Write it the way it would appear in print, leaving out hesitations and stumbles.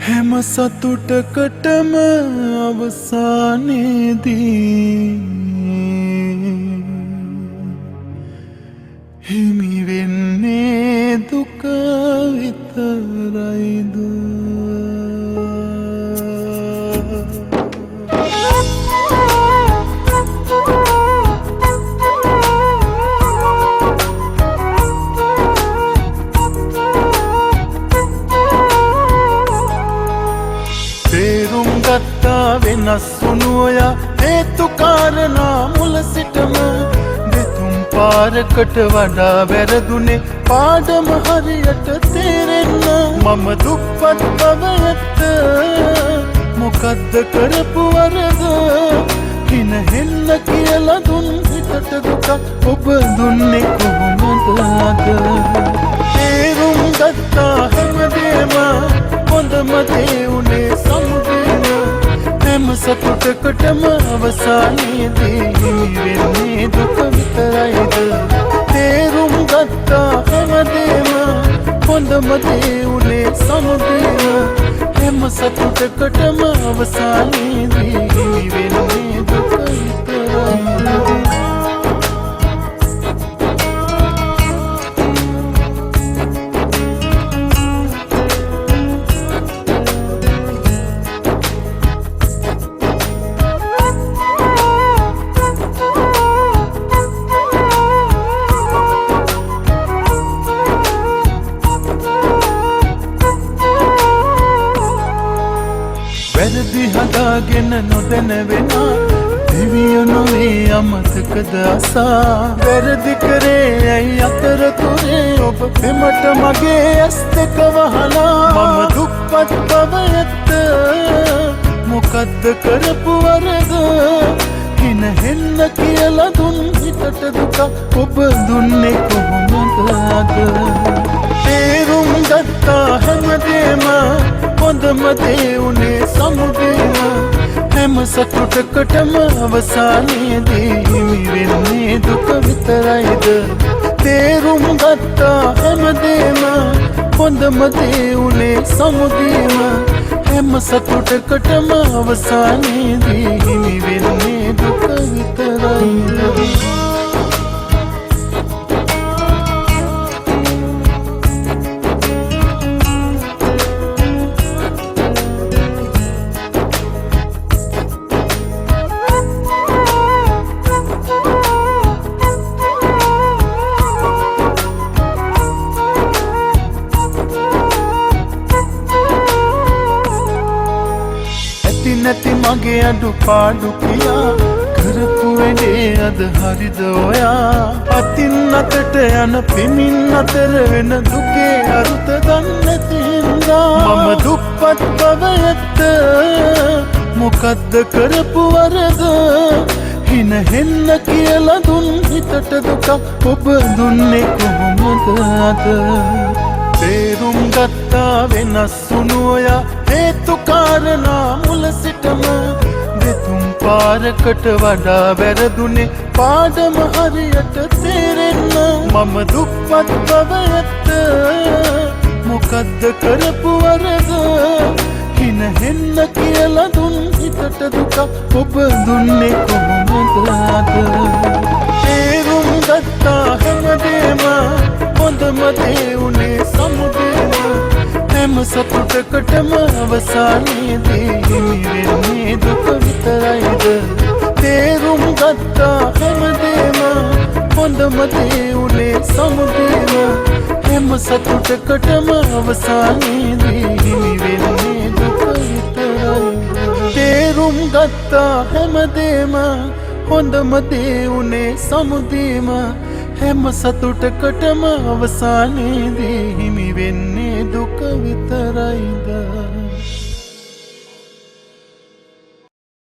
හැම සතුටකටම අවසානයේදී හිමි වෙන්නේ දුක විතරයිද? තේරුම් ගත්තා වෙනස් වුණු ඔයා හේතු කාරණා මුල සිටම දෙතුන් පාරකට වඩා වැරදුනේ පාඩම හරියට තේරෙන්න මම දුප්පත් බව ඇත්ත මොකද්ද කරපු වරද හින හෙන්න කියලා දුන් හිතට දුකක් ඔබ දුන්නේ කොහොමද අද තේරුම් ගත්තා හැමදේම හොඳම දේ උනේ සමුදේම හැම සතුටකටම අවසානයේදී හිමි වෙන්නේ දුක විතරයිද තේරුම් ගත්තා හැමදේම හොඳම දේ උනේ සමුදේම හැම සතුටකටම අවසානයේදී හිමි වෙන්නේ දුක විතරයිද වැරදි හදාගෙන නොදැන වෙනා දෙවියෝ නොවේ අමතකද අසා වැරදි කරේ ඇයි අතරතුරේ ඔබ පෙමට මගේ ඇස් දෙක වහලා මම දුප්පත් බව ඇත්ත මොකද්ද කරපු වරද හින හෙන්න කියලා දුන් හිතට දුකක් ඔබ දුන්නේ කොහොමද අද තේරුම් ගත්තා හැමදේම හොඳම දේ උනේ සමුදේම හැම සතුටකටම අවසානයේදී හිමි වෙන්නේ දුක විතරයිද තේරුම් ගත්තා හැමදේම හොඳම දේ උනේ සමුදේම හැම සතුටකටම අවසානයේදී හිමි වෙන්නේ දුක විතරයිද නැති මගේ අඩුපාඩු කියා කරපු වැඩේ අද හරිද ඔයා අතින් අතට යන පිමින් අතර වෙන දුකේ අරුත දන්නේ නැති හින්දා මම දුප්පත් බව ඇත්ත මොකද්ද කරපු වරද හින හෙන්න කියලා දුන් හිතට දුකක් ඔබ දුන්නේ කොහොමද අද තේරුම් ගත්තා වෙනස් වුණු ඔයා හේතු කාරණා මුල සිටම දෙතුන් පාරකට වඩා වැරදුනේ පාඩම හරියට තේරෙන්න මම දුප්පත් බව ඇත්ත මොකද්ද කරපු වරද හින හෙන්න කියලා දුන් හිතට දුකක් ඔබ දුන්නේ කොහොමද අද තේරුම් ගත්තා හැමදේම හොඳම දේ උනේ සමුදේම හැම සතුටකටම අවසානයේදී හිමි වෙන්නේ දුක විතරයිද තේරුම් ගත්තා හැමදේම හොඳම දේ උනේ සමුදේම හැම සතුටකටම අවසානයේදී හිමි වෙන්නේ දුක විතරයිද තේරුම් ගත්තා හැමදේම හොඳම දේ උනේ සමුදේම හැම සතුටකටම අවසානයේදී හිමි වෙන්නේ දුක විතරයිද